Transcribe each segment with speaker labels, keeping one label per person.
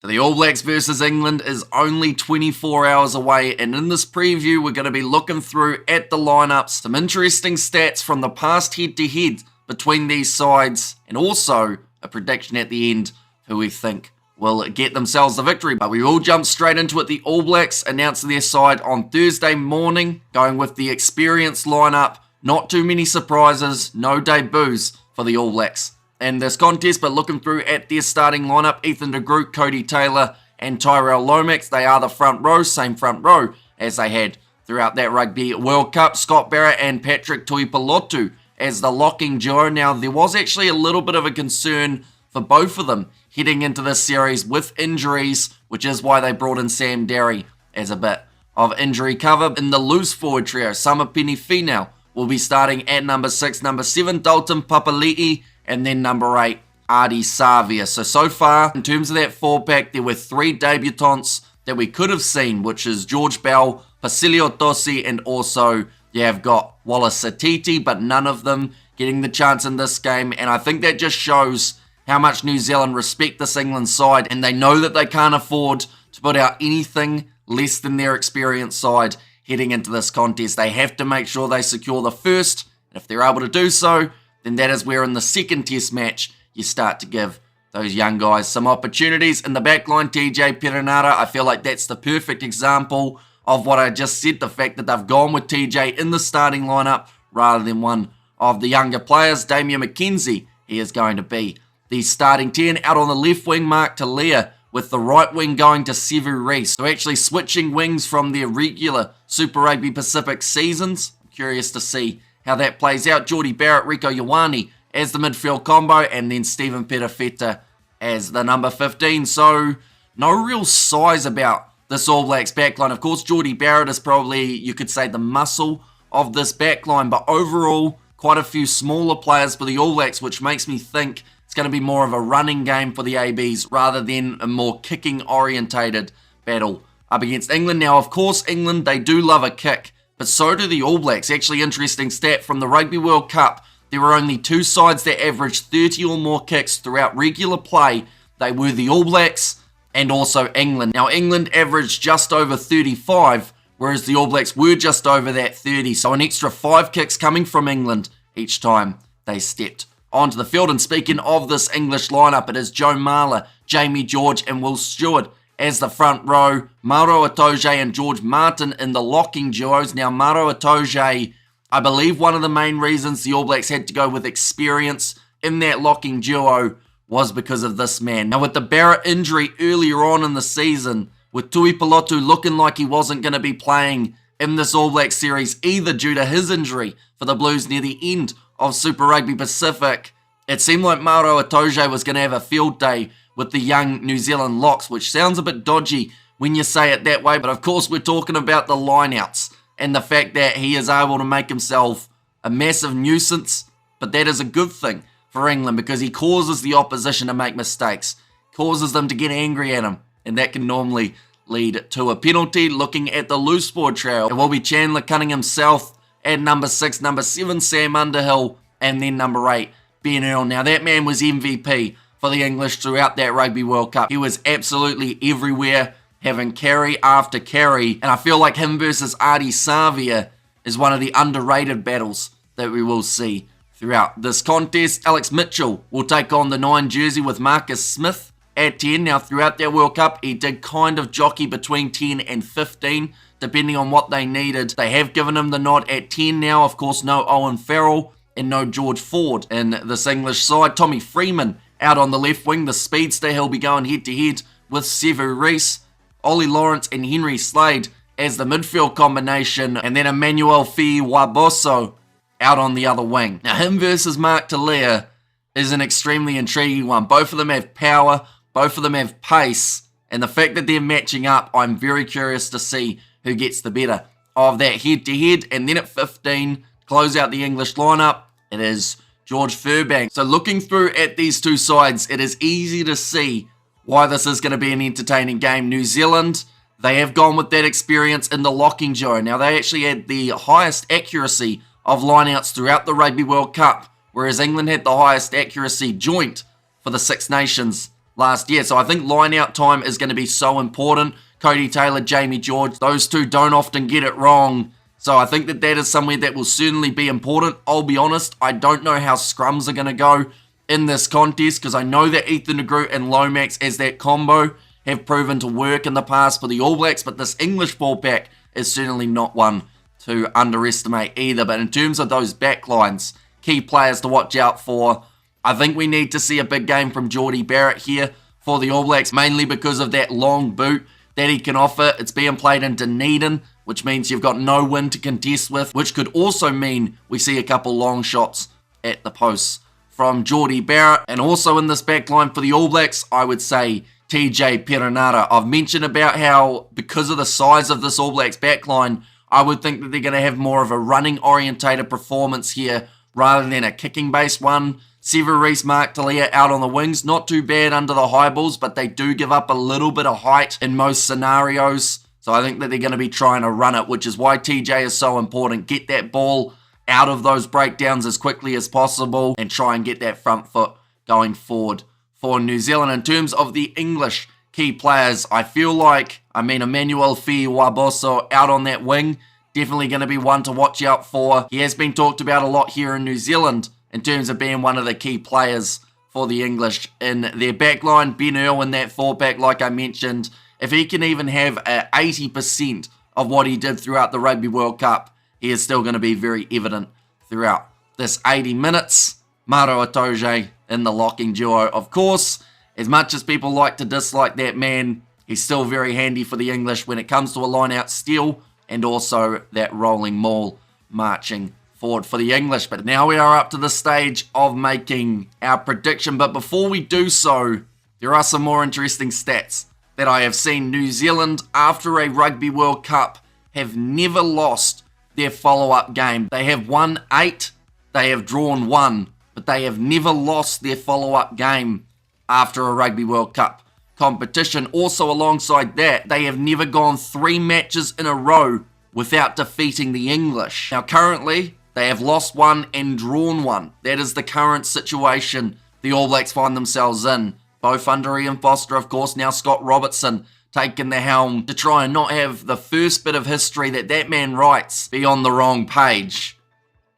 Speaker 1: So the All Blacks versus England is only 24 hours away, and in this preview we're going to be looking through at the lineups, some interesting stats from the past head-to-head between these sides, and also a prediction at the end who we think will get themselves the victory. But we will jump straight into it. The All Blacks announced their side on Thursday morning, going with the experienced lineup. Not too many surprises, no debuts for the All Blacks in this contest, but looking through at their starting lineup, Ethan de Groot, Cody Taylor, and Tyrell Lomax, they are the front row, same front row as they had throughout that Rugby World Cup. Scott Barrett and Patrick Tuipulotu as the locking duo. Now, there was actually a little bit of a concern for both of them heading into this series with injuries, which is why they brought in Sam Derry as a bit of injury cover. In the loose forward trio, Samapeni Finau will be starting at number 6, number 7, Dalton Papali'i, and then number 8, Ardie Savea. So far, in terms of that 4-pack, there were 3 debutants that we could have seen, which is George Bell, Pasilio Tosi, and also you have got Wallace Satiti, but none of them getting the chance in this game. And I think that just shows how much New Zealand respect this England side, and they know that they can't afford to put out anything less than their experienced side heading into this contest. They have to make sure they secure the first, and if they're able to do so, then that is where in the second test match you start to give those young guys some opportunities. In the backline, TJ Perenara, I feel like that's the perfect example of what I just said, the fact that they've gone with TJ in the starting lineup rather than one of the younger players. Damian McKenzie, he is going to be the starting 10. Out on the left wing, Mark Talia, with the right wing going to Sevu Reece. So actually switching wings from their regular Super Rugby Pacific seasons. I'm curious to see how that plays out. Geordie Barrett, Rieko Ioane as the midfield combo, and then Stephen Perofeta as the number 15. So no real size about this All Blacks backline. Of course, Geordie Barrett is probably, you could say, the muscle of this backline, but overall, quite a few smaller players for the All Blacks, which makes me think it's going to be more of a running game for the ABs rather than a more kicking-orientated battle up against England. Now, of course, England, they do love a kick, but so do the All Blacks. Actually, interesting stat from the Rugby World Cup, there were only 2 sides that averaged 30 or more kicks throughout regular play. They were the All Blacks and also England. Now, England averaged just over 35, whereas the All Blacks were just over that 30. So an extra 5 kicks coming from England each time they stepped onto the field. And speaking of this English lineup, it is Joe Marler, Jamie George, and Will Stewart as the front row. Mauro Itoje and George Martin in the locking duos. Now, Mauro Itoje, I believe one of the main reasons the All Blacks had to go with experience in that locking duo was because of this man. Now, with the Barrett injury earlier on in the season, with Tuipulotu looking like he wasn't going to be playing in this All Blacks series either due to his injury for the Blues near the end of Super Rugby Pacific, it seemed like Mauro Itoje was going to have a field day with the young New Zealand locks, which sounds a bit dodgy when you say it that way, but of course we're talking about the lineouts and the fact that he is able to make himself a massive nuisance, but that is a good thing for England because he causes the opposition to make mistakes, causes them to get angry at him, and that can normally lead to a penalty. Looking at the loose forward trio, it will be Chandler Cunningham South at number 6, number 7, Sam Underhill, and then number 8, Ben Earl. Now, that man was MVP for the English throughout that Rugby World Cup. He was absolutely everywhere, having carry after carry, and I feel like him versus Ardie Savea is one of the underrated battles that we will see throughout this contest. Alex Mitchell will take on the 9 jersey with Marcus Smith at 10. Now, throughout that World Cup, he did kind of jockey between 10 and 15, depending on what they needed. They have given him the nod at 10 now. Of course, no Owen Farrell and no George Ford in this English side. Tommy Freeman out on the left wing, the speedster. He'll be going head-to-head with Sevu Reece. Ollie Lawrence and Henry Slade as the midfield combination, and then Emmanuel Fiwaboso out on the other wing. Now, him versus Mark Talia is an extremely intriguing one. Both of them have power, both of them have pace, and the fact that they're matching up, I'm very curious to see who gets the better of that head-to-head. And then at 15, close out the English lineup, it is George Furbank. So looking through at these two sides, it is easy to see why this is going to be an entertaining game. New Zealand, they have gone with that experience in the locking duo. Now, they actually had the highest accuracy of lineouts throughout the Rugby World Cup, whereas England had the highest accuracy joint for the Six Nations last year. So I think line-out time is going to be so important. Cody Taylor, Jamie George, those two don't often get it wrong. So I think that is somewhere that will certainly be important. I'll be honest, I don't know how scrums are going to go in this contest because I know that Ethan de Groot and Lomax as that combo have proven to work in the past for the All Blacks, but this English ball pack is certainly not one to underestimate either. But in terms of those backlines, key players to watch out for, I think we need to see a big game from Jordie Barrett here for the All Blacks, mainly because of that long boot that he can offer. It's being played in Dunedin, which means you've got no wind to contest with, which could also mean we see a couple long shots at the posts from Jordie Barrett. And also in this backline for the All Blacks, I would say TJ Perenara. I've mentioned about how because of the size of this All Blacks backline, I would think that they're going to have more of a running orientated performance here rather than a kicking based one. Sevu Reece, Mark Talia out on the wings, not too bad under the high balls, but they do give up a little bit of height in most scenarios. So I think that they're going to be trying to run it, which is why TJ is so important. Get that ball out of those breakdowns as quickly as possible and try and get that front foot going forward for New Zealand. In terms of the English key players, I feel like, Emmanuel Fiuwaboso out on that wing, definitely going to be one to watch out for. He has been talked about a lot here in New Zealand in terms of being one of the key players for the English in their backline. Ben Earl in that 4-pack, like I mentioned, if he can even have 80% of what he did throughout the Rugby World Cup, he is still going to be very evident throughout this 80 minutes. Maro Itoje in the locking duo, of course. As much as people like to dislike that man, he's still very handy for the English when it comes to a line-out steal and also that rolling maul marching forward for the English. But now we are up to the stage of making our prediction. But before we do so, there are some more interesting stats that I have seen. New Zealand, after a Rugby World Cup, have never lost their follow-up game. They have won 8, they have drawn 1, but they have never lost their follow-up game after a Rugby World Cup competition. Also alongside that, they have never gone 3 matches in a row without defeating the English. Now currently, they have lost 1 and drawn 1. That is the current situation the All Blacks find themselves in. Both under Ian Foster, of course, now Scott Robertson taking the helm to try and not have the first bit of history that man writes be on the wrong page.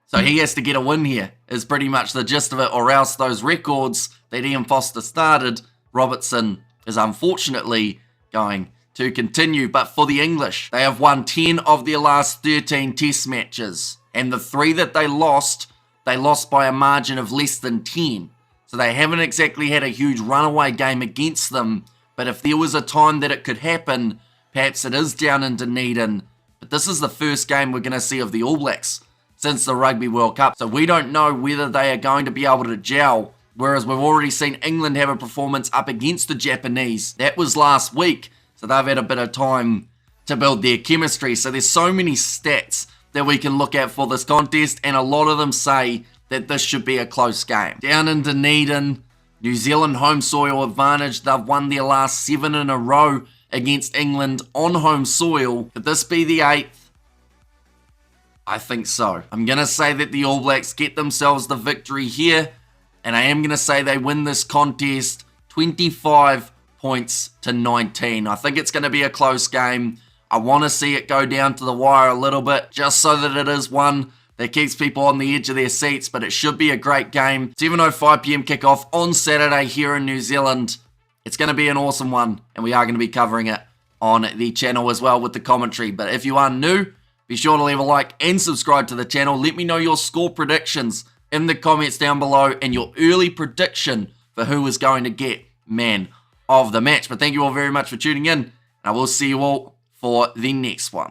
Speaker 1: So he has to get a win here, is pretty much the gist of it, or else those records that Ian Foster started, Robertson is unfortunately going to continue. But for the English, they have won 10 of their last 13 test matches. And the 3 that they lost by a margin of less than 10. So they haven't exactly had a huge runaway game against them. But if there was a time that it could happen, perhaps it is down in Dunedin. But this is the first game we're going to see of the All Blacks since the Rugby World Cup. So we don't know whether they are going to be able to gel. Whereas we've already seen England have a performance up against the Japanese. That was last week. So they've had a bit of time to build their chemistry. So there's so many stats that we can look at for this contest, and a lot of them say that this should be a close game. Down in Dunedin, New Zealand home soil advantage. They've won their last 7 in a row against England on home soil. Could this be the 8th? I think so. I'm going to say that the All Blacks get themselves the victory here, and I am going to say they win this contest 25 points to 19. I think it's going to be a close game. I want to see it go down to the wire a little bit, just so that it is one that keeps people on the edge of their seats, but it should be a great game. 7:05 p.m. kickoff on Saturday here in New Zealand. It's going to be an awesome one, and we are going to be covering it on the channel as well with the commentary. But if you are new, be sure to leave a like and subscribe to the channel. Let me know your score predictions in the comments down below and your early prediction for who is going to get man of the match. But thank you all very much for tuning in, and I will see you all for the next one.